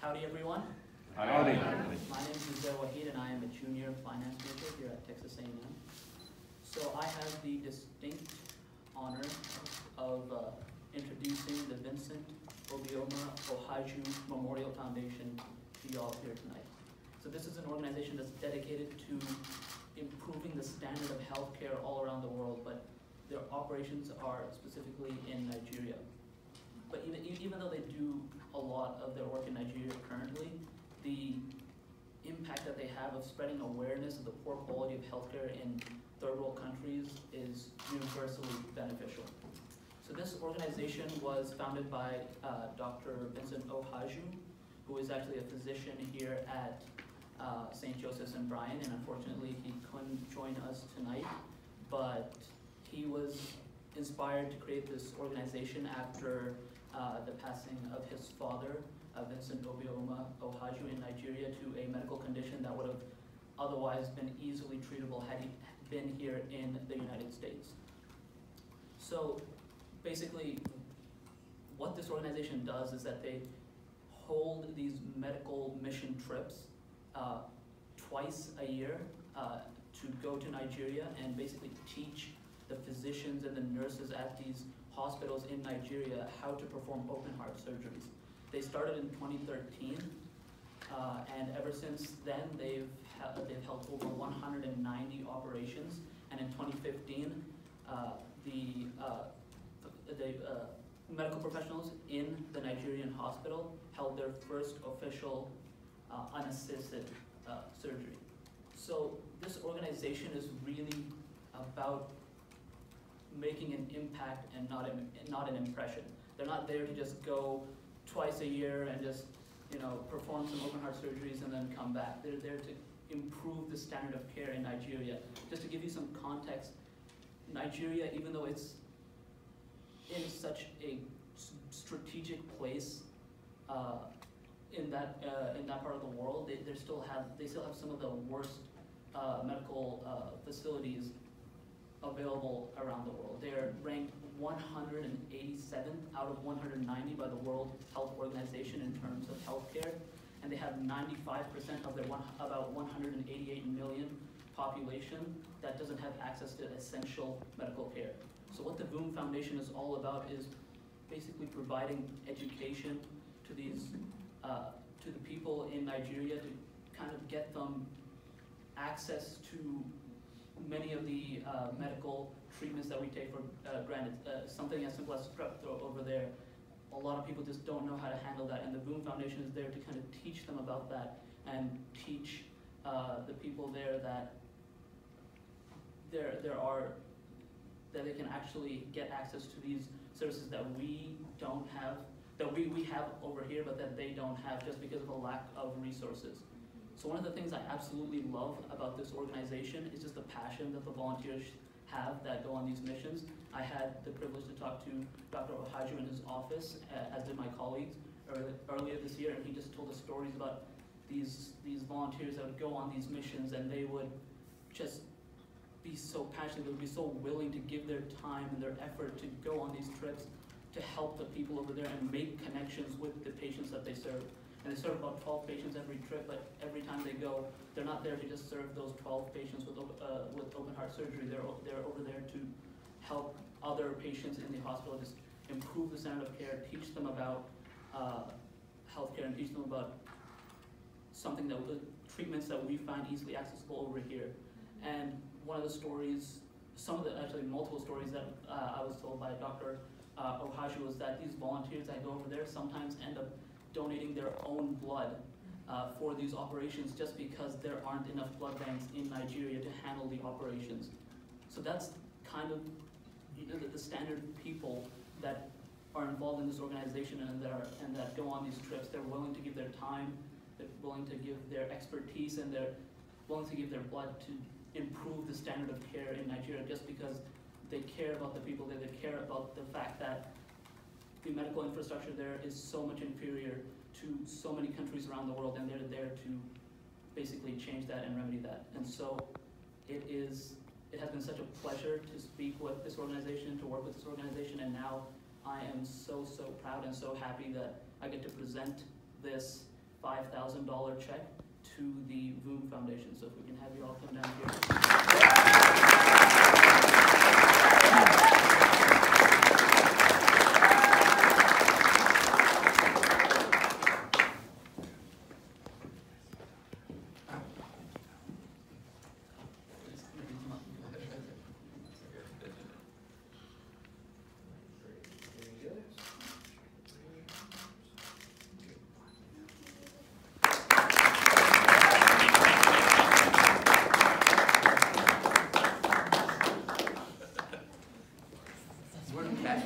Howdy, everyone. Howdy. My name is Zubair Wahid, and I am a junior finance major here at Texas A&M. So I have the distinct honor of introducing the Vincent Obioma Ohaju Memorial Foundation to you all here tonight. So this is an organization that's dedicated to improving the standard of healthcare all around the world, but their operations are specifically in Nigeria. But even though they do a lot of their work in Nigeria currently, the impact that they have of spreading awareness of the poor quality of healthcare in third world countries is universally beneficial. So this organization was founded by Dr. Vincent Ohaju, who is actually a physician here at St. Joseph's in Bryan, and unfortunately he couldn't join us tonight, but he was inspired to create this organization after the passing of his father, Vincent Obioma Ohaju, in Nigeria, to a medical condition that would have otherwise been easily treatable had he been here in the United States. So basically, what this organization does is that they hold these medical mission trips twice a year to go to Nigeria and basically teach the physicians and the nurses at these hospitals in Nigeria how to perform open heart surgeries. They started in 2013, and ever since then they've held over 190 operations. And in 2015, the medical professionals in the Nigerian hospital held their first official unassisted surgery. So this organization is really about making an impact and not an impression. They're not there to just go twice a year and just perform some open heart surgeries and then come back. They're there to improve the standard of care in Nigeria. Just to give you some context, Nigeria, even though it's in such a strategic place in that part of the world, they still have some of the worst medical facilities available around the world. They're ranked 187th out of 190 by the World Health Organization in terms of healthcare, and they have 95% of their about 188 million population that doesn't have access to essential medical care. So what the VOOM Foundation is all about is basically providing education to these to the people in Nigeria to kind of get them access to many of the medical treatments that we take for granted. Something as simple as strep throat over there, a lot of people just don't know how to handle that, and the VOOM Foundation is there to kind of teach them about that and teach the people there that that they can actually get access to these services that we don't have, that we have over here, but that they don't have just because of a lack of resources. So one of the things I absolutely love about this organization is just the passion that the volunteers have that go on these missions. I had the privilege to talk to Dr. Ohaju in his office, as did my colleagues, earlier this year, and he just told us stories about these volunteers that would go on these missions, and they would just be so passionate, they would be so willing to give their time and their effort to go on these trips to help the people over there and make connections with the patients that they serve. And they serve about 12 patients every trip, but every time they go, they're not there to just serve those 12 patients with open heart surgery. They're over there to help other patients in the hospital just improve the standard of care, teach them about healthcare, and teach them about treatments that we find easily accessible over here. And one of the stories, actually multiple stories that I was told by Dr. Ohaju was that these volunteers that go over there sometimes end up donating their own blood for these operations just because there aren't enough blood banks in Nigeria to handle the operations. So that's kind of the standard people that are involved in this organization and that go on these trips. They're willing to give their time, they're willing to give their expertise, and they're willing to give their blood to improve the standard of care in Nigeria just because they care about the people there. They care about the fact that the medical infrastructure there is so much inferior to so many countries around the world, and they're there to basically change that and remedy that. And so it has been such a pleasure to speak with this organization, to work with this organization, and now I am so proud and so happy that I get to present this $5,000 check to the VOOM Foundation. So if we can have you all come down here.